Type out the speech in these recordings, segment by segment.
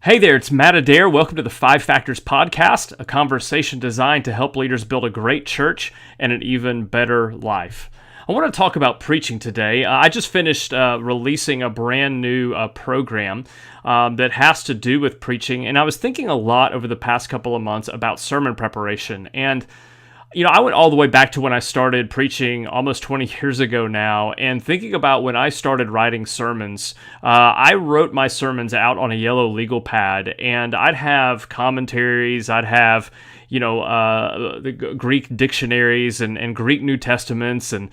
Hey there, it's Matt Adair. Welcome to the Five Factors Podcast, a conversation designed to help leaders build a great church and an even better life. I want to talk about preaching today. I just finished releasing a brand new program that has to do with preaching, and I was thinking a lot over the past couple of months about sermon preparation. And I went all the way back to when I started preaching almost 20 years ago now, and thinking about when I started writing sermons, I wrote my sermons out on a yellow legal pad, and I'd have commentaries, I'd have the Greek dictionaries and Greek New Testaments and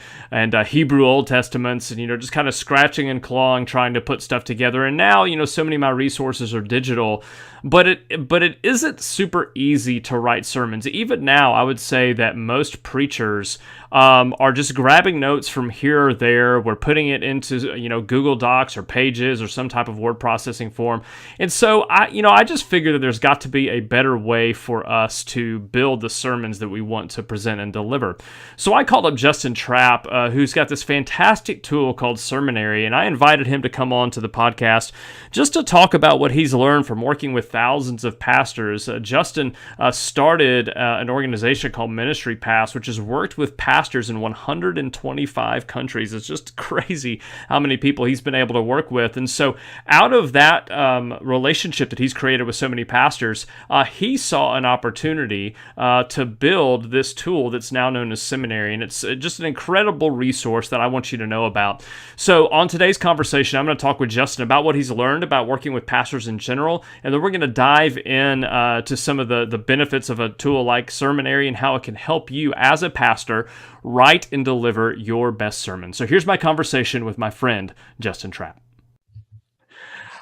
Hebrew Old Testaments, and just kind of scratching and clawing, trying to put stuff together. And now, so many of my resources are digital, but it isn't super easy to write sermons. Even now, I would say that most preachers are just grabbing notes from here or there. We're putting it into Google Docs or Pages or some type of word processing form. And so I just figured that there's got to be a better way for us to build the sermons that we want to present and deliver. So I called up Justin Trapp, who's got this fantastic tool called Sermonary, and I invited him to come on to the podcast just to talk about what he's learned from working with thousands of pastors. Justin started an organization called Ministry Pass, which has worked with pastors in 125 countries. It's just crazy how many people he's been able to work with. And so out of that relationship that he's created with so many pastors, he saw an opportunity to build this tool that's now known as Sermonary. And it's just an incredible resource that I want you to know about. So on today's conversation, I'm going to talk with Justin about what he's learned about working with pastors in general, and then we're going to dive in to some of the benefits of a tool like Sermonary and how it can help you as a pastor write and deliver your best sermon. So here's my conversation with my friend, Justin Trapp.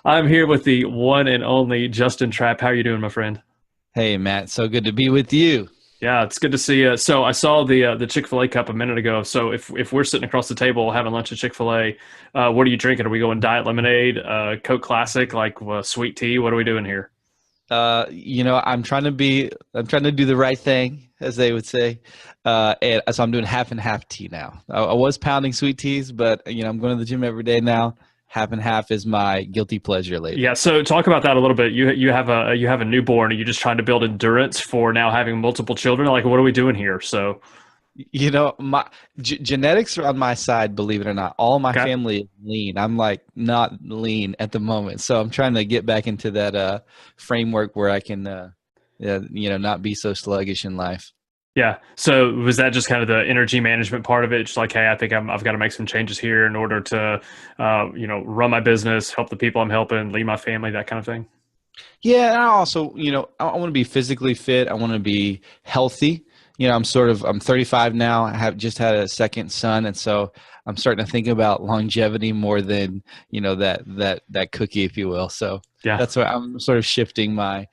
I'm here with the one and only Justin Trapp. How are you doing, my friend? Hey, Matt. So good to be with you. Yeah, it's good to see you. So I saw the Chick-fil-A cup a minute ago. So if we're sitting across the table having lunch at Chick-fil-A, what are you drinking? Are we going diet lemonade, Coke Classic, like sweet tea? What are we doing here? I'm trying to do the right thing, as they would say. And so I'm doing half and half tea now. I was pounding sweet teas, but I'm going to the gym every day now. Half and half is my guilty pleasure lately. Yeah, so talk about that a little bit. You have a newborn. Are you just trying to build endurance for now having multiple children? Like, what are we doing here? So, my genetics are on my side, believe it or not. All my family is lean. I'm like not lean at the moment, so I'm trying to get back into that framework where I can, not be so sluggish in life. Yeah. So was that just kind of the energy management part of it? Just like, hey, I think I've got to make some changes here in order to, run my business, help the people I'm helping, lead my family, that kind of thing? Yeah. And I also, I want to be physically fit. I want to be healthy. I'm 35 now. I have just had a second son. And so I'm starting to think about longevity more than, that cookie, if you will. So yeah, that's why I'm sort of shifting my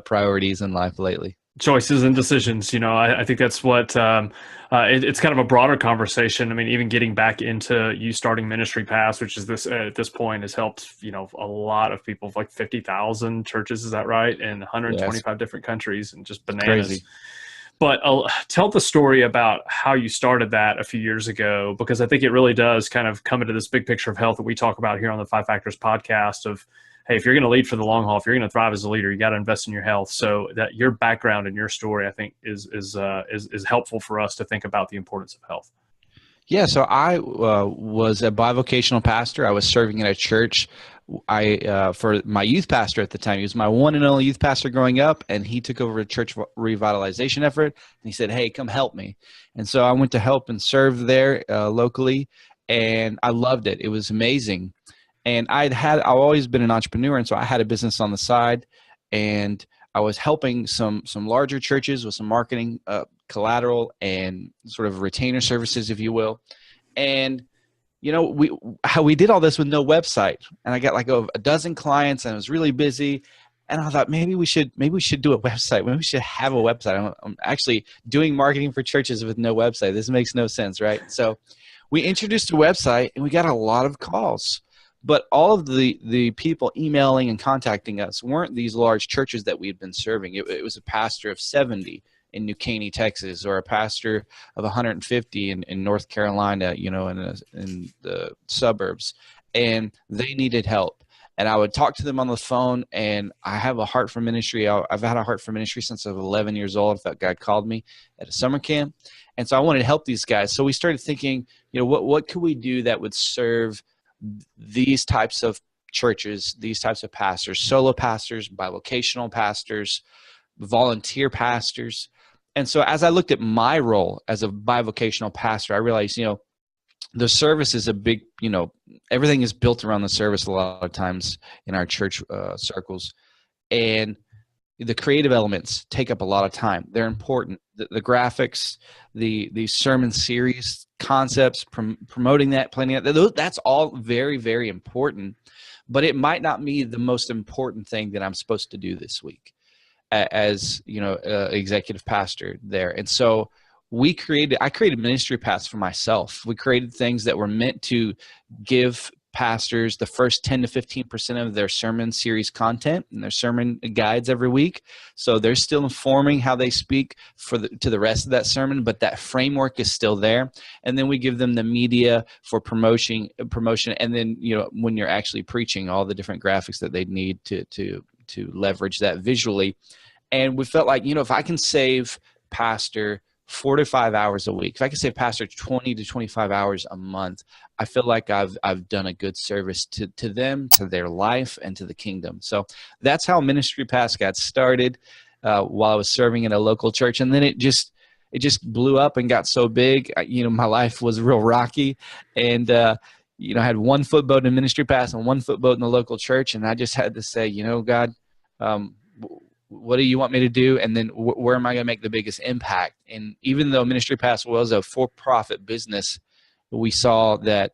priorities in life lately. Choices and decisions. I think that's what it's kind of a broader conversation. I mean, even getting back into you starting Ministry Pass, which is this at this point has helped, a lot of people, like 50,000 churches. Is that right? In 125 different countries, and just bananas. Crazy. But tell the story about how you started that a few years ago, because I think it really does kind of come into this big picture of health that we talk about here on the Five Factors podcast of, hey, if you're going to lead for the long haul, if you're going to thrive as a leader, you got to invest in your health. So that your background and your story, I think, is helpful for us to think about the importance of health. Yeah, so I was a bivocational pastor. I was serving in a church. For my youth pastor at the time, he was my one and only youth pastor growing up, and he took over a church revitalization effort. And he said, "Hey, come help me." And so I went to help and serve there locally, and I loved it. It was amazing. And I've always been an entrepreneur, and so I had a business on the side, and I was helping some larger churches with some marketing collateral and sort of retainer services, if you will. And we did all this with no website, and I got like a dozen clients, and I was really busy. And I thought maybe we should do a website. Maybe we should have a website. I'm actually doing marketing for churches with no website. This makes no sense, right? So we introduced a website, and we got a lot of calls. But all of the people emailing and contacting us weren't these large churches that we had been serving. It was a pastor of 70 in New Caney, Texas, or a pastor of 150 in North Carolina, in the suburbs. And they needed help. and I would talk to them on the phone. And I have a heart for ministry. I've had a heart for ministry since I was 11 years old. I felt God called me at a summer camp. And so I wanted to help these guys. So we started thinking, what could we do that would serve these types of churches, these types of pastors, solo pastors, bivocational pastors, volunteer pastors. And so as I looked at my role as a bivocational pastor, I realized, the service is a big, everything is built around the service a lot of times in our church circles. And the creative elements take up a lot of time. They're important. The graphics, the sermon series concepts, promoting that, planning that, that's all very, very important. But it might not be the most important thing that I'm supposed to do this week as, executive pastor there. And so I created ministry paths for myself. We created things that were meant to give pastors the first 10 to 15% of their sermon series content and their sermon guides every week. So they're still informing how they speak to the rest of that sermon, but that framework is still there. And then we give them the media for promotion. And then, when you're actually preaching, all the different graphics that they need to leverage that visually. And we felt like, if I can save pastor 4 to 5 hours a week, if I can save pastor 20 to 25 hours a month, I feel like I've done a good service to them, to their life, and to the kingdom. So that's how Ministry Pass got started while I was serving in a local church. And then it just blew up and got so big. My life was real rocky. And, I had one footboat in Ministry Pass and one footboat in the local church. And I just had to say, God, what do you want me to do? And then where am I going to make the biggest impact? And even though Ministry Pass was a for-profit business, we saw that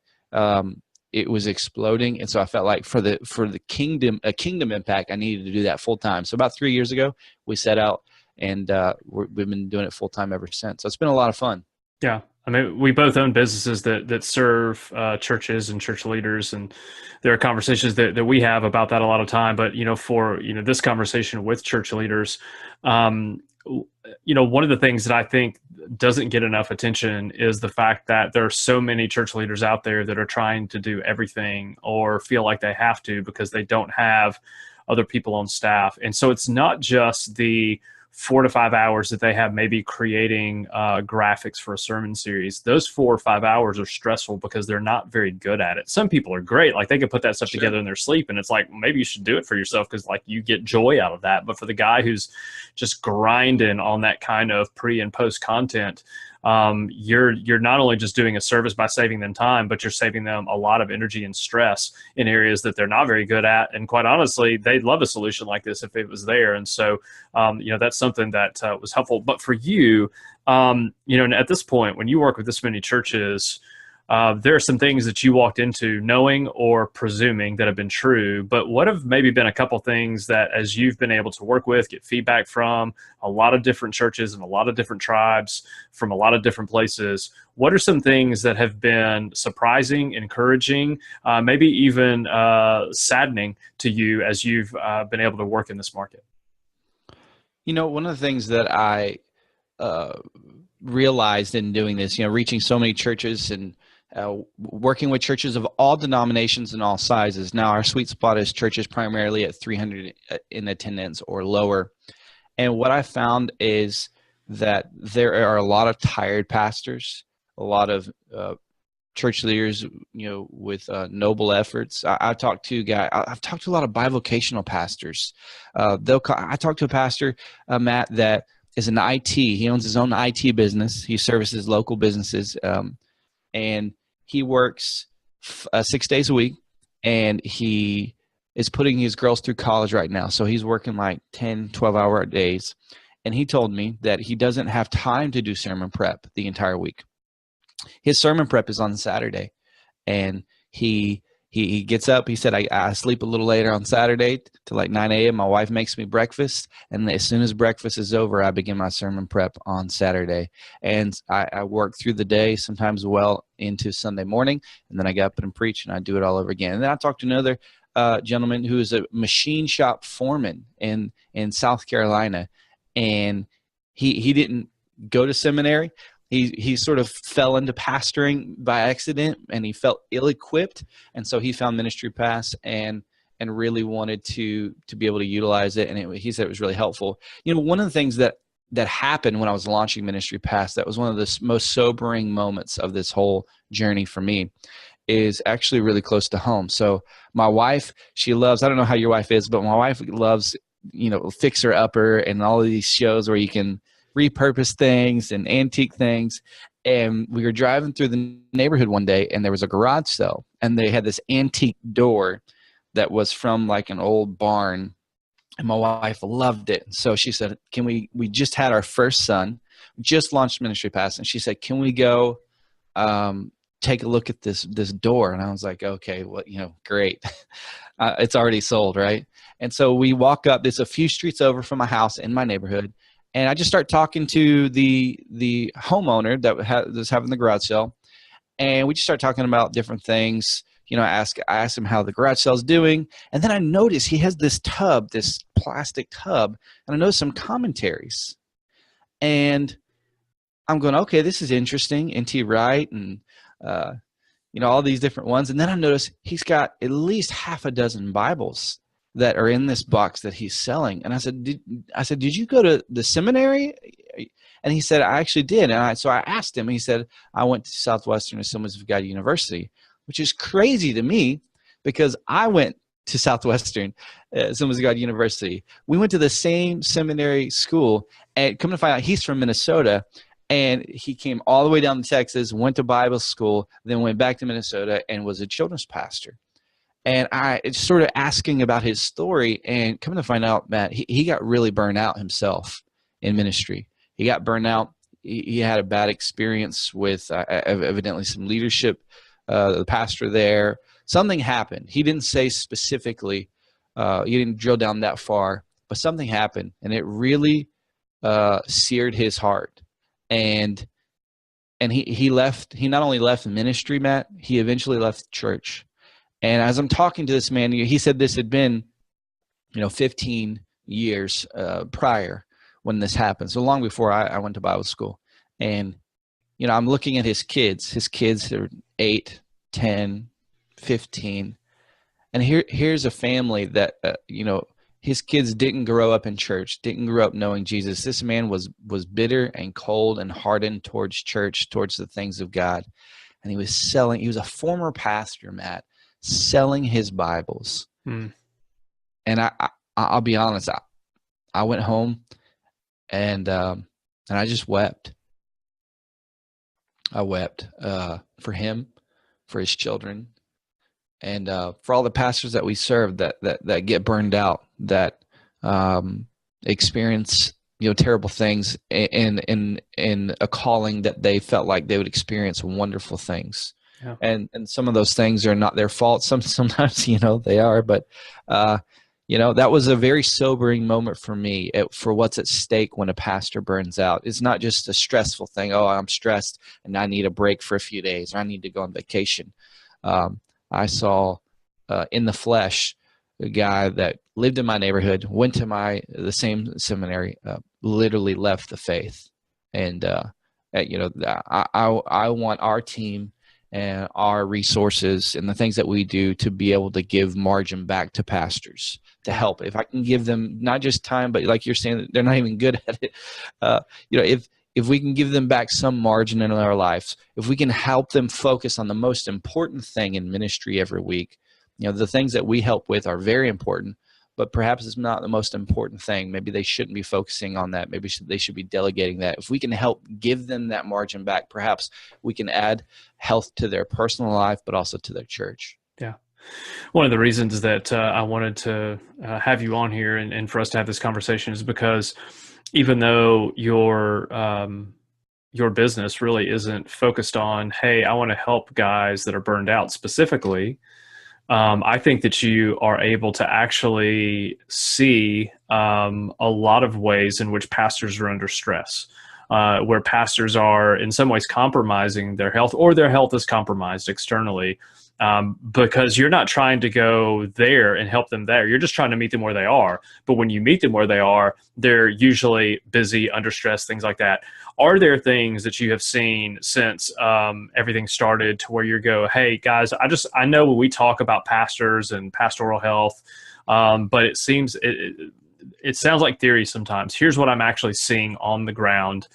it was exploding. And so I felt like for the kingdom impact, I needed to do that full time. So about 3 years ago, we set out, and we've been doing it full time ever since. So it's been a lot of fun. Yeah. I mean, we both own businesses that serve churches and church leaders, and there are conversations that we have about that a lot of time. But, for, this conversation with church leaders, one of the things that I think doesn't get enough attention is the fact that there are so many church leaders out there that are trying to do everything or feel like they have to because they don't have other people on staff. And so it's not just the 4 to 5 hours that they have maybe creating graphics for a sermon series. Those 4 or 5 hours are stressful because they're not very good at it. Some people are great. Like, they can put that stuff together in their sleep, and it's like, maybe you should do it for yourself because, like, you get joy out of that. But for the guy who's just grinding on that kind of pre and post content, you're not only just doing a service by saving them time, but you're saving them a lot of energy and stress in areas that they're not very good at. And quite honestly, they'd love a solution like this if it was there. And so, that's something that was helpful. But for you, at this point, when you work with this many churches, there are some things that you walked into knowing or presuming that have been true, but what have maybe been a couple things that, as you've been able to work with, get feedback from a lot of different churches and a lot of different tribes from a lot of different places, what are some things that have been surprising, encouraging, maybe even saddening to you as you've been able to work in this market? One of the things that I realized in doing this, reaching so many churches and working with churches of all denominations and all sizes. Now, our sweet spot is churches primarily at 300 in attendance or lower. And what I found is that there are a lot of tired pastors, a lot of church leaders, with noble efforts. I've talked to a lot of bivocational pastors. I talked to a pastor, Matt, that is an IT. He owns his own IT business. He services local businesses, and he works 6 days a week, and he is putting his girls through college right now. So he's working like 10, 12-hour days. And he told me that he doesn't have time to do sermon prep the entire week. His sermon prep is on Saturday, and he gets up. He said, I sleep a little later on Saturday to like 9 a.m. My wife makes me breakfast, and as soon as breakfast is over, I begin my sermon prep on Saturday. And I work through the day, sometimes well into Sunday morning, and then I get up and preach, and I do it all over again. And then I talked to another gentleman who is a machine shop foreman in South Carolina, and he didn't go to seminary. He sort of fell into pastoring by accident, and he felt ill-equipped, and so he found Ministry Pass and and really wanted to be able to utilize it. And he said it was really helpful. One of the things that happened when I was launching Ministry Pass, that was one of the most sobering moments of this whole journey for me, is actually really close to home. So my wife, she loves, I don't know how your wife is, but my wife loves, Fixer Upper and all of these shows where you can repurpose things and antique things. And we were driving through the neighborhood one day, and there was a garage sale, and they had this antique door that was from like an old barn, and my wife loved it. So she said, we just had our first son, just launched Ministry Pass, and she said, can we go take a look at this door? And I was like, okay, well, great. It's already sold, right? And so we walk up, it's a few streets over from my house in my neighborhood, and I just start talking to the homeowner that was having the garage sale, and we just start talking about different things. I asked him how the garage sale's doing, and then I noticed he has this tub, this plastic tub, and I noticed some commentaries. And I'm going, okay, this is interesting, N.T. Wright and all these different ones. And then I noticed he's got at least half a dozen Bibles that are in this box that he's selling. And I said, did you go to the seminary? And he said, I actually did. And so I asked him, and he said, I went to Southwestern Assemblies of God University, which is crazy to me because I went to Southwestern Assemblies of God University. We went to the same seminary school, and come to find out he's from Minnesota, and he came all the way down to Texas, went to Bible school, then went back to Minnesota and was a children's pastor. And I sort of asking about his story, and coming to find out, Matt, he got really burned out himself in ministry. He got burned out. He had a bad experience with evidently some leadership, the pastor there. Something happened. He didn't say specifically. He didn't drill down that far, but something happened, and it really seared his heart. And he left. He not only left ministry, Matt, he eventually left church. And as I'm talking to this man, he said this had been, 15 years prior when this happened. So long before I went to Bible school. And, I'm looking at his kids. His kids are 8, 10, 15. And here's a family that, his kids didn't grow up in church, didn't grow up knowing Jesus. This man was bitter and cold and hardened towards church, towards the things of God. And he was a former pastor, Matt, selling his Bibles. And I'll be honest, I went home and I just wept. I wept for him, for his children, and for all the pastors that we serve that get burned out, that experience terrible things in a calling that they felt like they would experience wonderful things. Yeah. And some of those things are not their fault. Sometimes they are, but that was a very sobering moment for me for what's at stake when a pastor burns out. It's not just a stressful thing. Oh, I'm stressed and I need a break for a few days, or I need to go on vacation. I saw in the flesh a guy that lived in my neighborhood, went to the same seminary, literally left the faith. And I want our team and our resources and the things that we do to be able to give margin back to pastors to help. If I can give them not just time, but like you're saying, they're not even good at it. If we can give them back some margin in their lives, if we can help them focus on the most important thing in ministry every week, the things that we help with are very important, but perhaps it's not the most important thing. Maybe they shouldn't be focusing on that. Maybe they should be delegating that. If we can help give them that margin back, perhaps we can add health to their personal life, but also to their church. Yeah. One of the reasons that I wanted to have you on here and for us to have this conversation is because even though your business really isn't focused on, hey, I want to help guys that are burned out specifically, I think that you are able to actually see a lot of ways in which pastors are under stress, where pastors are in some ways compromising their health, or their health is compromised externally because you're not trying to go there and help them there. You're just trying to meet them where they are. But when you meet them where they are, they're usually busy, under stress, things like that. Are there things that you have seen since everything started to where you go, hey guys, I know when we talk about pastors and pastoral health, but it seems it sounds like theory sometimes. Here's what I'm actually seeing on the ground.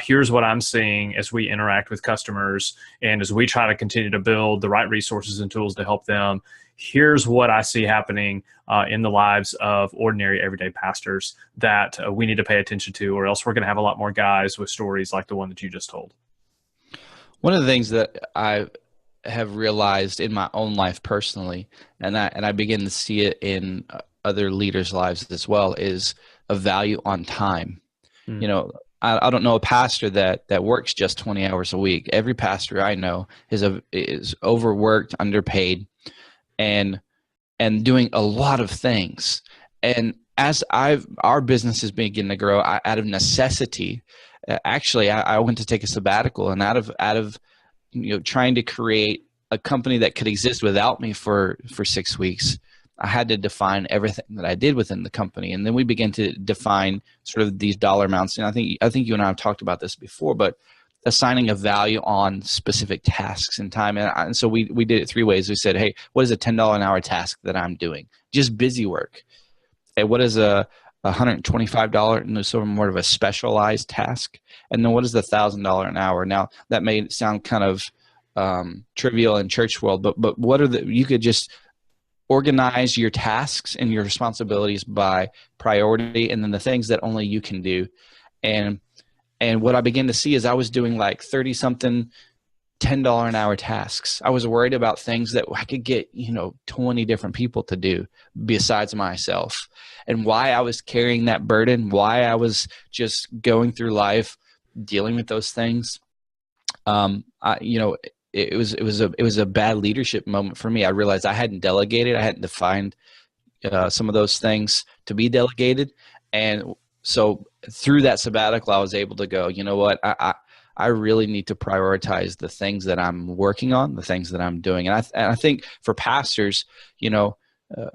Here's what I'm seeing as we interact with customers and as we try to continue to build the right resources and tools to help them. Here's what I see happening in the lives of ordinary everyday pastors that we need to pay attention to, or else we're going to have a lot more guys with stories like the one that you just told. One of the things that I have realized in my own life personally, and I begin to see it in other leaders' lives as well, is a value on time. You know, I don't know a pastor that works just 20 hours a week. Every pastor I know is overworked, underpaid, and doing a lot of things. And as our business is beginning to grow, out of necessity, actually, I went to take a sabbatical, and out of trying to create a company that could exist without me for 6 weeks, I had to define everything that I did within the company. And then we began to define sort of these dollar amounts. And I think you and I have talked about this before, but assigning a value on specific tasks and time. And so we did it 3 ways. We said, hey, what is a $10 an hour task that I'm doing? Just busy work. And what is a $125 and so more of a specialized task? And then what is the $1,000 an hour? Now that may sound kind of trivial in church world, but what are you could just organize your tasks and your responsibilities by priority, and then the things that only you can do. And what I began to see is I was doing like 30 something $10 an hour tasks. I was worried about things that I could get 20 different people to do besides myself, and why I was carrying that burden, why I was just going through life dealing with those things. It was a bad leadership moment for me. I realized I hadn't delegated. I hadn't defined some of those things to be delegated. And so through that sabbatical, I was able to go, you know what, I really need to prioritize the things that I'm working on, the things that I'm doing. And I think for pastors,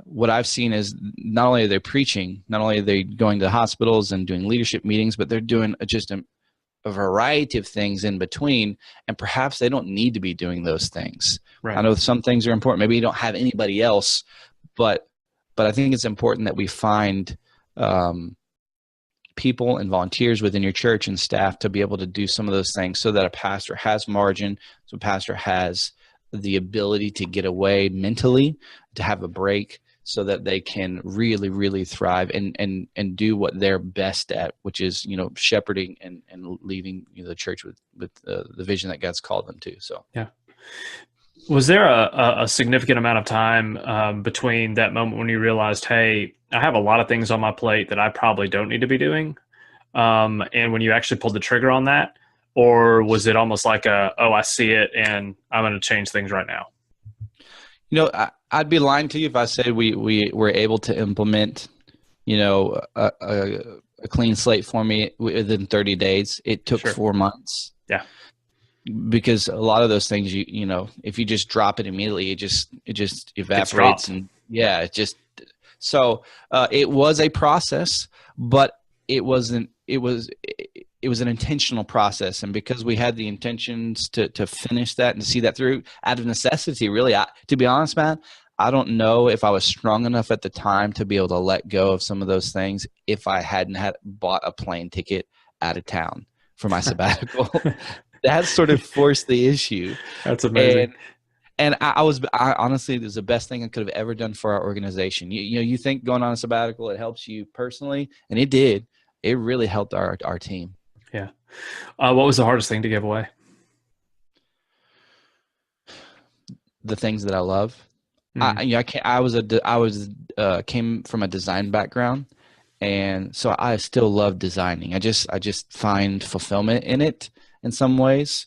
what I've seen is not only are they preaching, not only are they going to hospitals and doing leadership meetings, but they're doing just a variety of things in between, and perhaps they don't need to be doing those things. Right. I know some things are important. Maybe you don't have anybody else, but I think it's important that we find people and volunteers within your church and staff to be able to do some of those things, so that a pastor has margin, so a pastor has the ability to get away mentally, to have a break, so that they can really, really thrive and do what they're best at, which is, shepherding and leading the church with the vision that God's called them to. So, yeah. Was there a significant amount of time between that moment when you realized, hey, I have a lot of things on my plate that I probably don't need to be doing, and when you actually pulled the trigger on that? Or was it almost like I see it and I'm going to change things right now? I'd be lying to you if I said we were able to implement, a clean slate for me within 30 days. It took 4 months. Yeah. Because a lot of those things, if you just drop it immediately, it just evaporates. And yeah, it was a process, but it was an intentional process. And because we had the intentions to finish that and to see that through out of necessity, really, to be honest, man, I don't know if I was strong enough at the time to be able to let go of some of those things if I hadn't bought a plane ticket out of town for my sabbatical. That sort of forced the issue. That's amazing. And I honestly, it was the best thing I could have ever done for our organization. You think going on a sabbatical, it helps you personally, and it did. It really helped our team. Yeah. What was the hardest thing to give away? The things that I love. Came from a design background, and so I still love designing. I just find fulfillment in it in some ways,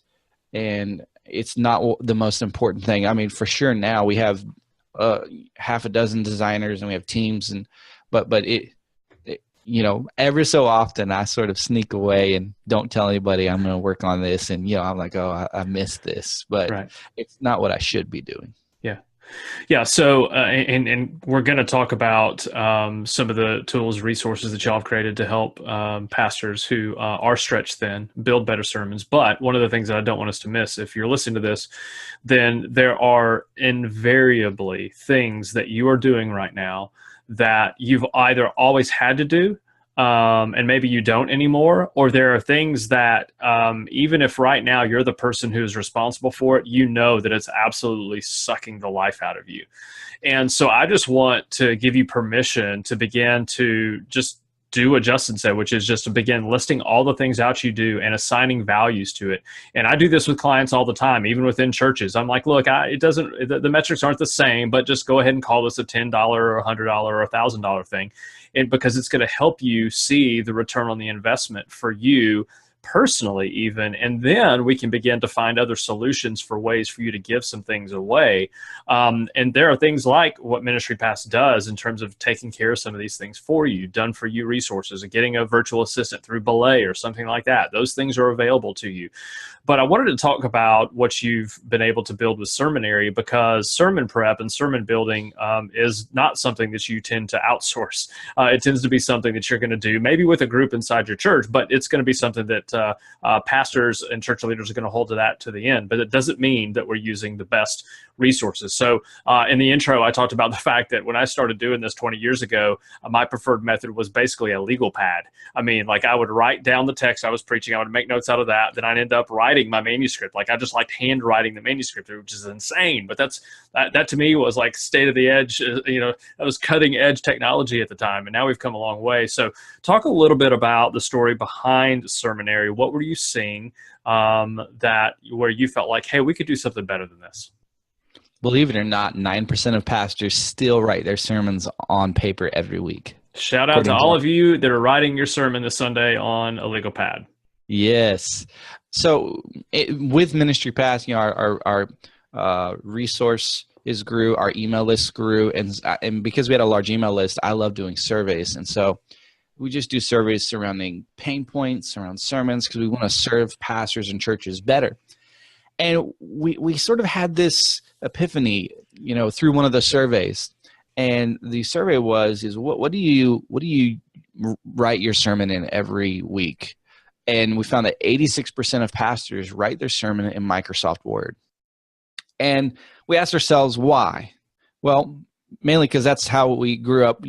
and it's not the most important thing. I mean, for sure now we have half a dozen designers and we have teams, but it every so often I sort of sneak away and don't tell anybody I'm going to work on this, and I'm like, oh, I missed this, but It's not what I should be doing. Yeah. Yeah, so and we're going to talk about some of the tools, resources that y'all have created to help pastors who are stretched thin build better sermons. But one of the things that I don't want us to miss, if you're listening to this, then there are invariably things that you are doing right now that you've either always had to do, and maybe you don't anymore, or there are things that even if right now you're the person who's responsible for it, you know that it's absolutely sucking the life out of you. And so I just want to give you permission to begin to just do what Justin said, which is just to begin listing all the things out you do and assigning values to it. And I do this with clients all the time, even within churches. I'm like, look, it doesn't, the metrics aren't the same, but just go ahead and call this a $10 or $100 or $1,000 thing. And because it's going to help you see the return on the investment for you personally even, and then we can begin to find other solutions for ways for you to give some things away. And there are things like what Ministry Pass does in terms of taking care of some of these things for you, done for you resources, and getting a virtual assistant through Belay or something like that. Those things are available to you. But I wanted to talk about what you've been able to build with Sermonary, because sermon prep and sermon building is not something that you tend to outsource. It tends to be something that you're going to do maybe with a group inside your church, but it's going to be something that pastors and church leaders are going to hold to that to the end. But it doesn't mean that we're using the best resources. So in the intro, I talked about the fact that when I started doing this 20 years ago, my preferred method was basically a legal pad. I mean, like I would write down the text I was preaching, I would make notes out of that, then I'd end up writing my manuscript. Like I just liked handwriting the manuscript, which is insane. But that to me was like state of the edge, that was cutting edge technology at the time. And now we've come a long way. So talk a little bit about the story behind Sermonary. What were you seeing where you felt like, hey, we could do something better than this? Believe it or not, 9% of pastors still write their sermons on paper every week. Shout out to all of you that are writing your sermon this Sunday on a legal pad. Yes. So with Ministry Pass, our resources grew, our email list grew, and because we had a large email list, I love doing surveys, and so we just do surveys surrounding pain points around sermons because we want to serve pastors and churches better. And we sort of had this epiphany, through one of the surveys, and the survey is what do you write your sermon in every week? And we found that 86% of pastors write their sermon in Microsoft Word. And we asked ourselves why. Well, mainly because that's how we grew up.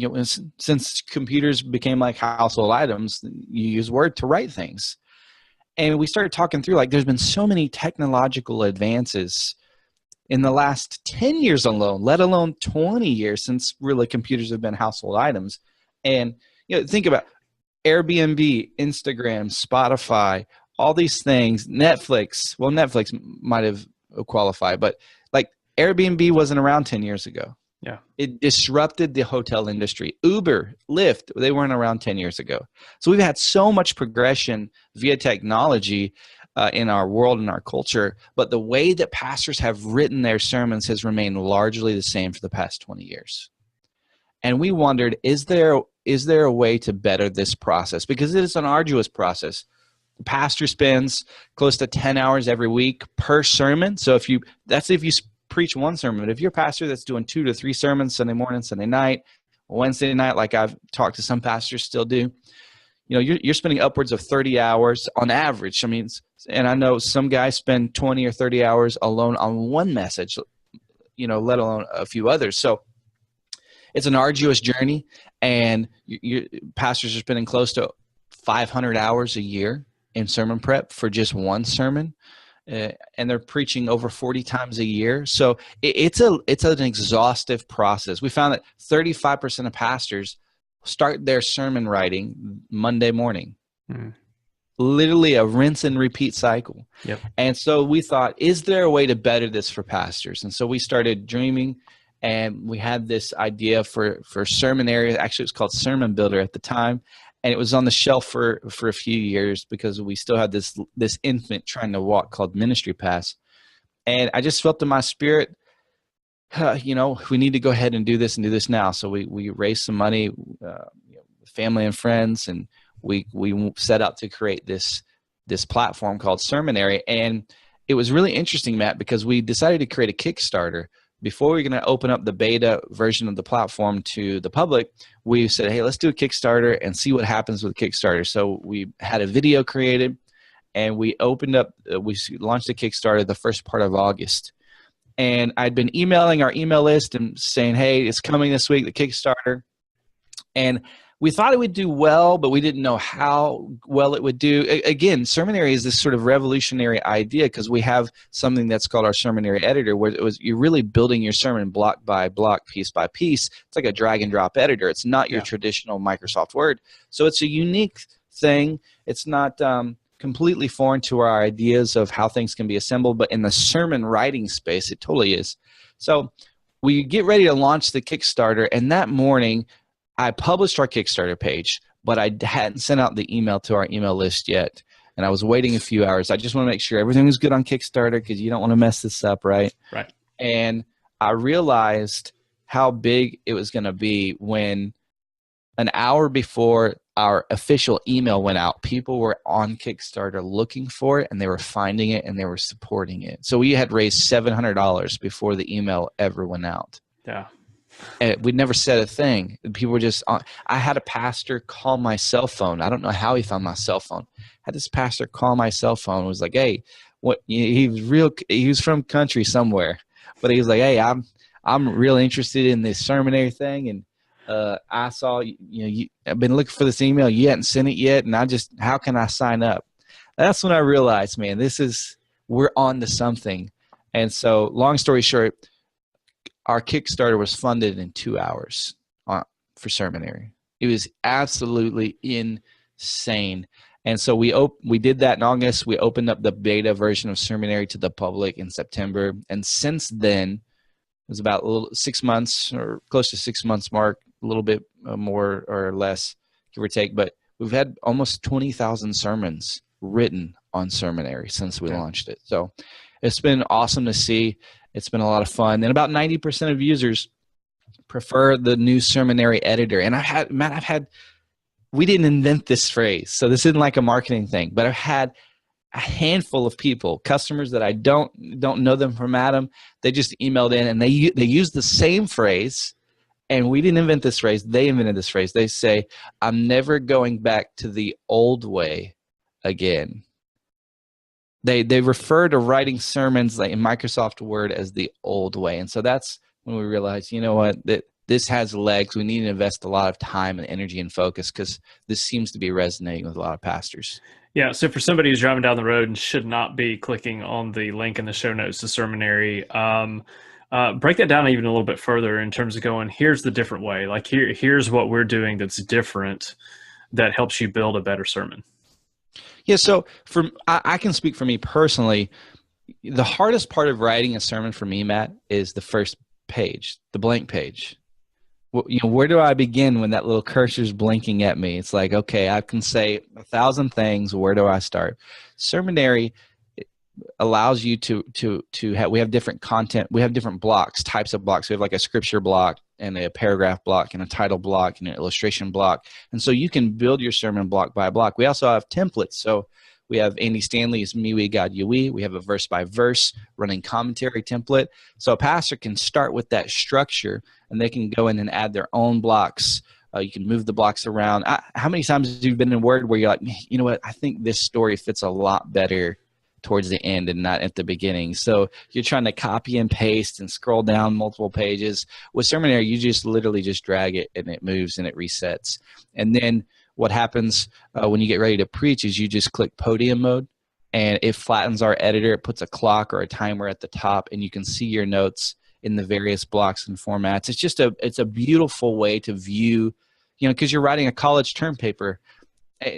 Since computers became like household items, you use Word to write things. And we started talking through, like, there's been so many technological advances in the last 10 years alone, let alone 20 years since really computers have been household items. And, think about Airbnb, Instagram, Spotify, all these things, Netflix. Well, Netflix might have qualified, but like Airbnb wasn't around 10 years ago. Yeah. It disrupted the hotel industry. Uber, Lyft, they weren't around 10 years ago. So we've had so much progression via technology in our world and our culture, but the way that pastors have written their sermons has remained largely the same for the past 20 years. And we wondered, is there a way to better this process? Because it is an arduous process. The pastor spends close to 10 hours every week per sermon. So if you preach one sermon, but if you're a pastor that's doing 2 to 3 sermons Sunday morning, Sunday night, Wednesday night, like I've talked to some pastors still do, you're spending upwards of 30 hours on average. I mean, and I know some guys spend 20 or 30 hours alone on one message, let alone a few others. So it's an arduous journey, and your pastors are spending close to 500 hours a year in sermon prep for just one sermon. And they're preaching over 40 times a year. So it's an exhaustive process. We found that 35% of pastors start their sermon writing Monday morning. Literally a rinse and repeat cycle. Yep. And so we thought, is there a way to better this for pastors? And so we started dreaming, and we had this idea for Sermonary. Actually, it was called Sermon Builder at the time. And it was on the shelf for a few years because we still had this infant trying to walk called Ministry Pass. And I just felt in my spirit, we need to go ahead and do this now. So we raised some money, family and friends, and we set out to create this platform called Sermonary. And it was really interesting, Matt, because we decided to create a Kickstarter before we're going to open up the beta version of the platform to the public, we said, hey, let's do a Kickstarter and see what happens with Kickstarter. So we had a video created, and we launched a Kickstarter the first part of August. And I'd been emailing our email list and saying, hey, it's coming this week, the Kickstarter. And we thought it would do well, but we didn't know how well it would do. Again, Sermonary is this sort of revolutionary idea because we have something that's called our Sermonary editor, where you're really building your sermon block by block, piece by piece. It's like a drag and drop editor. It's not your traditional Microsoft Word. So it's a unique thing. It's not completely foreign to our ideas of how things can be assembled, but in the sermon writing space, it totally is. So we get ready to launch the Kickstarter, and that morning, I published our Kickstarter page, but I hadn't sent out the email to our email list yet, and I was waiting a few hours. I just want to make sure everything was good on Kickstarter because you don't want to mess this up, right? Right. And I realized how big it was going to be when an hour before our official email went out, people were on Kickstarter looking for it, and they were finding it, and they were supporting it. So we had raised $700 before the email ever went out. Yeah. And we'd never said a thing. People were just on. I had a pastor call my cell phone. I don't know how he found my cell phone. I had this pastor call my cell phone and was like, hey, what? He was from country somewhere, but he was like, hey, I'm really interested in this Sermonary thing, and I saw I've been looking for this email. You hadn't sent it yet, and how can I sign up? That's when I realized, man, we're on to something. And so, long story short, our Kickstarter was funded in 2 hours for Sermonary. It was absolutely insane. And so we did that in August. We opened up the beta version of Sermonary to the public in September. And since then, it was about 6 months or close to 6 months mark, a little bit more or less, give or take. But we've had almost 20,000 sermons written on Sermonary since we launched it. So it's been awesome to see. It's been a lot of fun. And about 90% of users prefer the new Sermonary editor. And we didn't invent this phrase, so this isn't like a marketing thing, but I've had a handful of people, customers that I don't know them from Adam, they just emailed in and they use the same phrase, and we didn't invent this phrase, they invented this phrase. They say, I'm never going back to the old way again. They refer to writing sermons like in Microsoft Word as the old way. And so that's when we realized, you know what, that this has legs. We need to invest a lot of time and energy and focus because this seems to be resonating with a lot of pastors. Yeah, so for somebody who's driving down the road and should not be clicking on the link in the show notes to Sermonary, break that down even a little bit further in terms of going, here's the different way. Like here's what we're doing that's different that helps you build a better sermon. Yeah, so I can speak for me personally. The hardest part of writing a sermon for me, Matt, is the first page, the blank page. Where do I begin when that little cursor's blinking at me? It's like, okay, I can say 1,000 things. Where do I start? Sermonary allows you to have. We have different content. We have different blocks, types of blocks. We have like a scripture block and a paragraph block and a title block and an illustration block. And so you can build your sermon block by block. We also have templates. So we have Andy Stanley's Me, We, God, You, We. We have a verse by verse running commentary template. So a pastor can start with that structure and they can go in and add their own blocks. You can move the blocks around. How many times have you been in Word where you're like, you know what, I think this story fits a lot better towards the end and not at the beginning. So you're trying to copy and paste and scroll down multiple pages. With Sermonary, you just literally just drag it and it moves and it resets. And then what happens when you get ready to preach is you just click podium mode and it flattens our editor. It puts a clock or a timer at the top and you can see your notes in the various blocks and formats. It's a beautiful way to view, because you're writing a college term paper.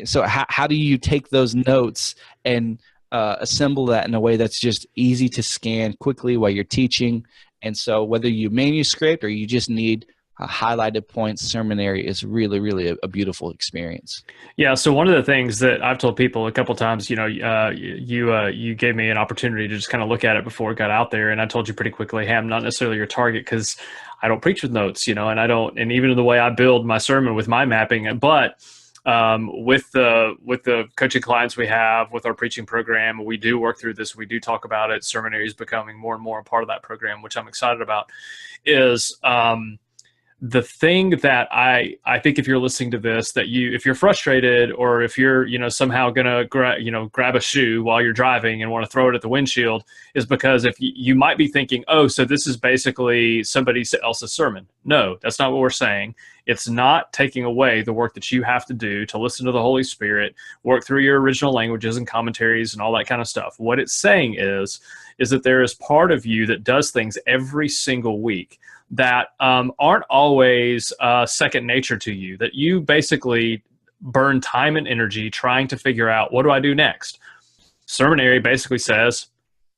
So how do you take those notes and assemble that in a way that's just easy to scan quickly while you're teaching? And so whether you manuscript or you just need highlighted points, Sermonary is really, really a beautiful experience. Yeah. So one of the things that I've told people a couple of times, you gave me an opportunity to just kind of look at it before it got out there. And I told you pretty quickly, hey, I'm not necessarily your target because I don't preach with notes, and I don't, and even the way I build my sermon with my mapping, but with the coaching clients we have, with our preaching program, we do work through this. We do talk about it. Sermonary is becoming more and more a part of that program, which I'm excited about. Is the thing that I think if you're listening to this, that if you're frustrated, or if you're, somehow going to grab a shoe while you're driving and want to throw it at the windshield, is because if you might be thinking, oh, so this is basically somebody else's sermon. No, that's not what we're saying. It's not taking away the work that you have to do to listen to the Holy Spirit, work through your original languages and commentaries and all that kind of stuff. What it's saying is that there is part of you that does things every single week that aren't always second nature to you, that you basically burn time and energy trying to figure out, what do I do next? Sermonary basically says,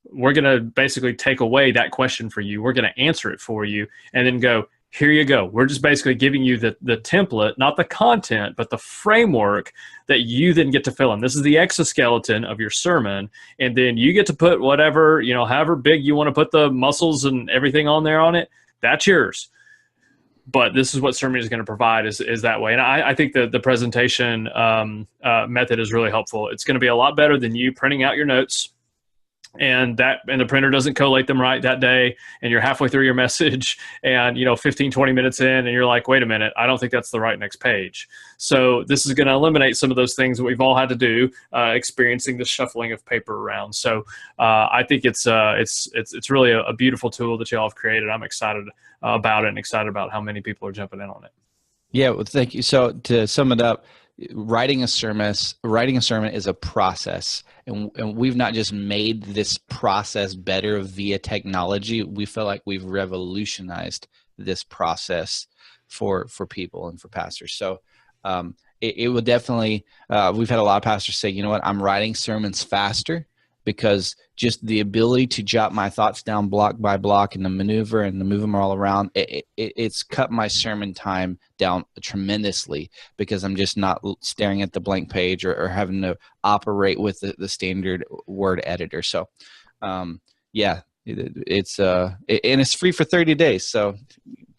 we're going to basically take away that question for you. We're going to answer it for you and then go, here you go. We're just basically giving you the template, not the content, but the framework that you then get to fill in. This is the exoskeleton of your sermon. And then you get to put whatever, however big you want to put the muscles and everything on it. That's yours. But this is what Sermonary is going to provide is that way. And I think the presentation method is really helpful. It's going to be a lot better than you printing out your notes and the printer doesn't collate them right that day, and you're halfway through your message and 15, 20 minutes in, and you're like, wait a minute, I don't think that's the right next page. So this is going to eliminate some of those things that we've all had to do, experiencing the shuffling of paper around. So I think it's really a beautiful tool that y'all have created. I'm excited about it, and excited about how many people are jumping in on it. Yeah, well, thank you. So to sum it up, writing a sermon is a process, and we've not just made this process better via technology. We feel like we've revolutionized this process for people and for pastors. So it will definitely, we've had a lot of pastors say, you know what, I'm writing sermons faster, because just the ability to jot my thoughts down block by block and to maneuver and to move them all around, it's cut my sermon time down tremendously, because I'm just not staring at the blank page or having to operate with the standard word editor. So, yeah, it's free for 30 days. So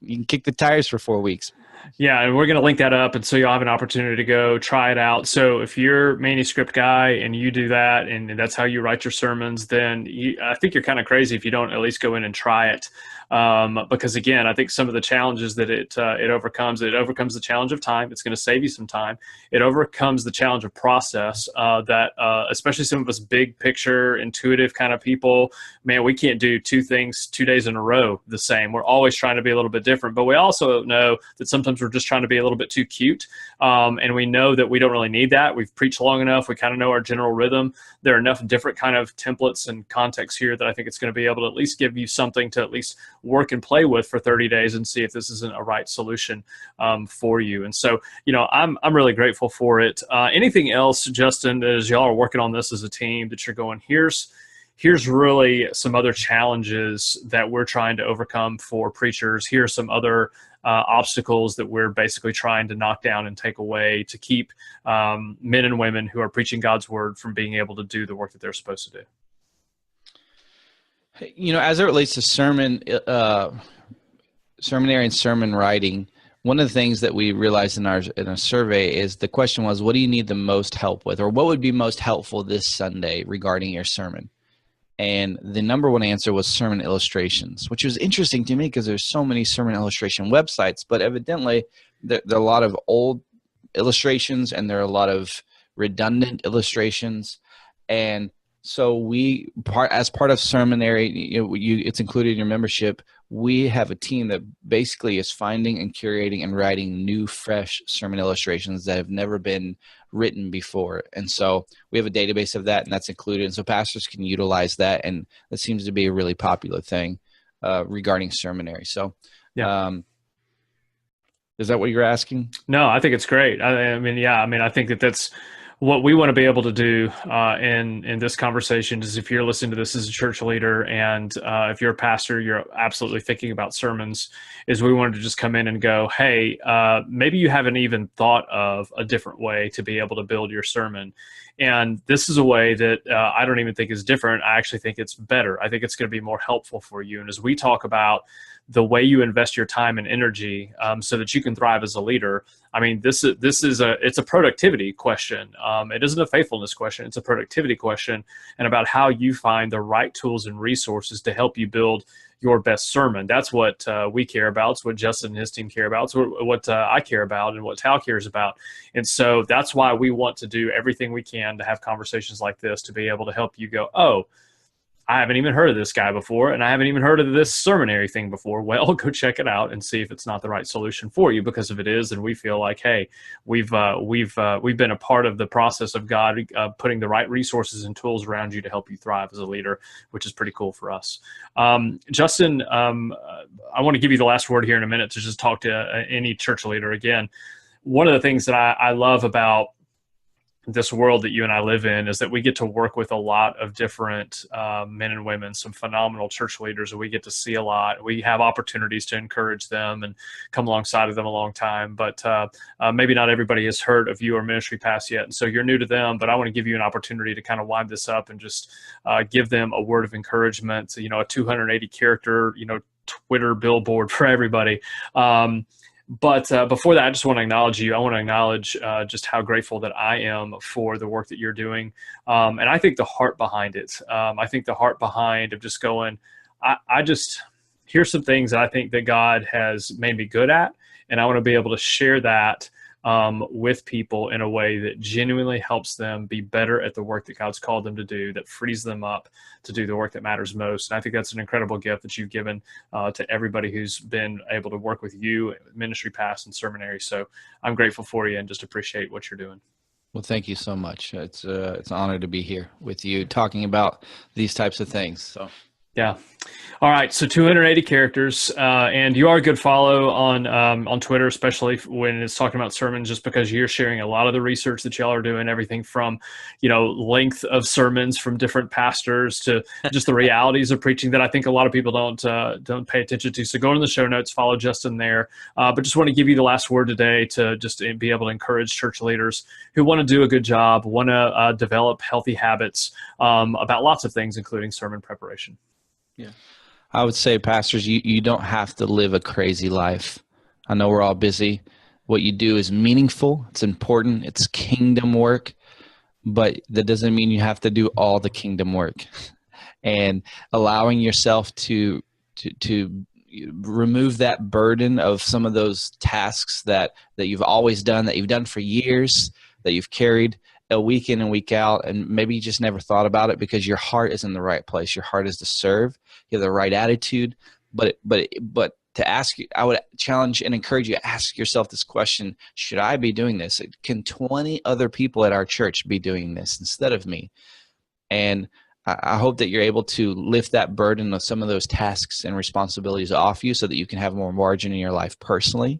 you can kick the tires for 4 weeks. Yeah, and we're going to link that up, and so you'll have an opportunity to go try it out. So if you're a manuscript guy and you do that, and that's how you write your sermons, then I think you're kind of crazy if you don't at least go in and try it. Because again, I think some of the challenges that it overcomes the challenge of time. It's going to save you some time. It overcomes the challenge of process that especially some of us big picture, intuitive kind of people, man, we can't do two things 2 days in a row the same. We're always trying to be a little bit different, but we also know that sometimes we're just trying to be a little bit too cute. And we know that we don't really need that. We've preached long enough. We kind of know our general rhythm. There are enough different kind of templates and contexts here that I think it's going to be able to at least give you something to at least work and play with for 30 days and see if this isn't a right solution for you. And so, I'm really grateful for it. Anything else, Justin, as y'all are working on this as a team, that you're going, here's really some other challenges that we're trying to overcome for preachers. Here's some other obstacles that we're basically trying to knock down and take away to keep men and women who are preaching God's word from being able to do the work that they're supposed to do. As it relates to sermonary and sermon writing, one of the things that we realized in our survey is the question was, what do you need the most help with, or what would be most helpful this Sunday regarding your sermon? And the number one answer was sermon illustrations, which was interesting to me because there's so many sermon illustration websites, but evidently there are a lot of old illustrations and there are a lot of redundant illustrations. And so as part of Sermonary, it's included in your membership. We have a team that basically is finding and curating and writing new, fresh sermon illustrations that have never been written before. And so we have a database of that, and that's included. And so pastors can utilize that, and that seems to be a really popular thing regarding Sermonary. So, yeah. Is that what you're asking? No, I think it's great. I think that's what we want to be able to do in this conversation is, if you're listening to this as a church leader and if you're a pastor, you're absolutely thinking about sermons, is we wanted to just come in and go, hey, maybe you haven't even thought of a different way to be able to build your sermon. And this is a way that I don't even think is different. I actually think it's better. I think it's going to be more helpful for you. And as we talk about the way you invest your time and energy so that you can thrive as a leader. I mean, it's a productivity question. It isn't a faithfulness question. It's a productivity question, and about how you find the right tools and resources to help you build your best sermon. That's what we care about. It's what Justin and his team care about. It's what I care about and what Tal cares about. And so that's why we want to do everything we can to have conversations like this, to be able to help you go, oh, I haven't even heard of this guy before, and I haven't even heard of this Sermonary thing before. Well, go check it out and see if it's not the right solution for you. Because if it is, then we feel like, hey, we've been a part of the process of God putting the right resources and tools around you to help you thrive as a leader, which is pretty cool for us. Justin, I want to give you the last word here in a minute to just talk to any church leader again. One of the things that I love about this world that you and I live in is that we get to work with a lot of different men and women, some phenomenal church leaders, and we get to see a lot. We have opportunities to encourage them and come alongside of them a long time, but maybe not everybody has heard of you or Ministry Pass yet, and so you're new to them, but I want to give you an opportunity to kind of wind this up and just give them a word of encouragement, a 280 character, Twitter billboard for everybody. But before that, I just want to acknowledge you. I want to acknowledge just how grateful that I am for the work that you're doing. And I think the heart behind it, I think the heart behind of just going, here's some things that I think that God has made me good at. And I want to be able to share that with people in a way that genuinely helps them be better at the work that God's called them to do, that frees them up to do the work that matters most. And I think that's an incredible gift that you've given to everybody who's been able to work with you, Ministry Pass and Sermonary. So I'm grateful for you and just appreciate what you're doing. Well, thank you so much. It's an honor to be here with you talking about these types of things. So. Yeah. All right. So 280 characters, and you are a good follow on Twitter, especially when it's talking about sermons, just because you're sharing a lot of the research that y'all are doing, everything from, length of sermons from different pastors to just the realities of preaching that I think a lot of people don't pay attention to. So go in the show notes, follow Justin there. But just want to give you the last word today to just be able to encourage church leaders who want to do a good job, want to develop healthy habits about lots of things, including sermon preparation. Yeah, I would say, pastors, you don't have to live a crazy life. I know we're all busy. What you do is meaningful. It's important. It's kingdom work, but that doesn't mean you have to do all the kingdom work. And allowing yourself to remove that burden of some of those tasks that you've always done, that you've done for years, that you've carried a week in and week out, and maybe you just never thought about it because your heart is in the right place. Your heart is to serve. You have the right attitude. But to ask you, I would challenge and encourage you to ask yourself this question: should I be doing this? Can 20 other people at our church be doing this instead of me? And I hope that you're able to lift that burden of some of those tasks and responsibilities off you so that you can have more margin in your life personally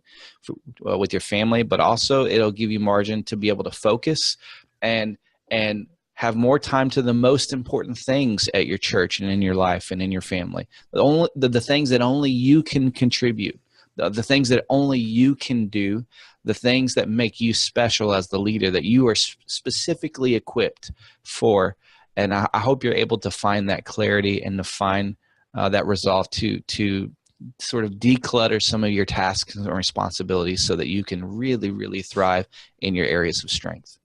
with your family, but also it'll give you margin to be able to focus and have more time to the most important things at your church and in your life and in your family. The things that only you can contribute, the things that only you can do, the things that make you special as the leader, that you are specifically equipped for. And I hope you're able to find that clarity and to find that resolve to sort of declutter some of your tasks and responsibilities so that you can really, really thrive in your areas of strength.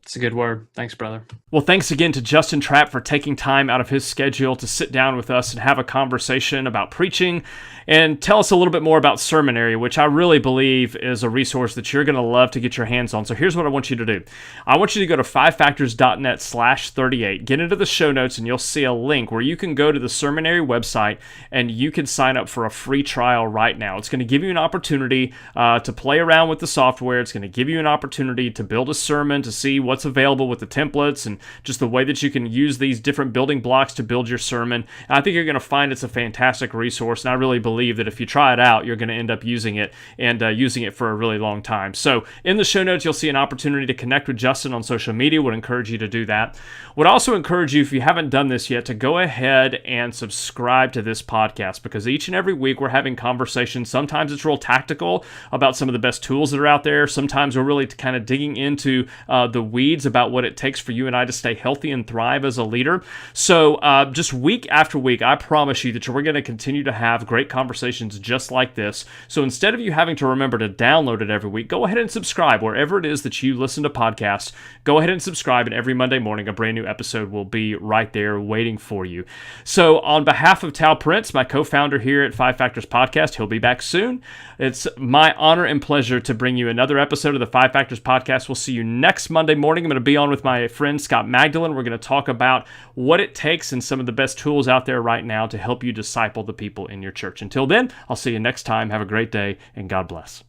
It's a good word. Thanks, brother. Well, thanks again to Justin Trapp for taking time out of his schedule to sit down with us and have a conversation about preaching and tell us a little bit more about Sermonary, which I really believe is a resource that you're going to love to get your hands on. So here's what I want you to do. I want you to go to fivefactors.net/38, get into the show notes, and you'll see a link where you can go to the Sermonary website and you can sign up for a free trial right now. It's going to give you an opportunity to play around with the software. It's going to give you an opportunity to build a sermon, to see what's available with the templates and just the way that you can use these different building blocks to build your sermon. And I think you're going to find it's a fantastic resource, and I really believe that if you try it out, you're going to end up using it and using it for a really long time. So in the show notes, you'll see an opportunity to connect with Justin on social media. Would encourage you to do that. Would also encourage you, if you haven't done this yet, to go ahead and subscribe to this podcast, because each and every week we're having conversations. Sometimes it's real tactical about some of the best tools that are out there. Sometimes we're really kind of digging into the weeds about what it takes for you and I to stay healthy and thrive as a leader. So just week after week, I promise you that we're going to continue to have great conversations just like this. So instead of you having to remember to download it every week, go ahead and subscribe wherever it is that you listen to podcasts. Go ahead and subscribe, and every Monday morning, a brand new episode will be right there waiting for you. So on behalf of Tal Prince, my co-founder here at Five Factors Podcast, he'll be back soon. It's my honor and pleasure to bring you another episode of the Five Factors Podcast. We'll see you next Monday morning. I'm going to be on with my friend Scott Magdalene. We're going to talk about what it takes and some of the best tools out there right now to help you disciple the people in your church. Until then, I'll see you next time. Have a great day, and God bless.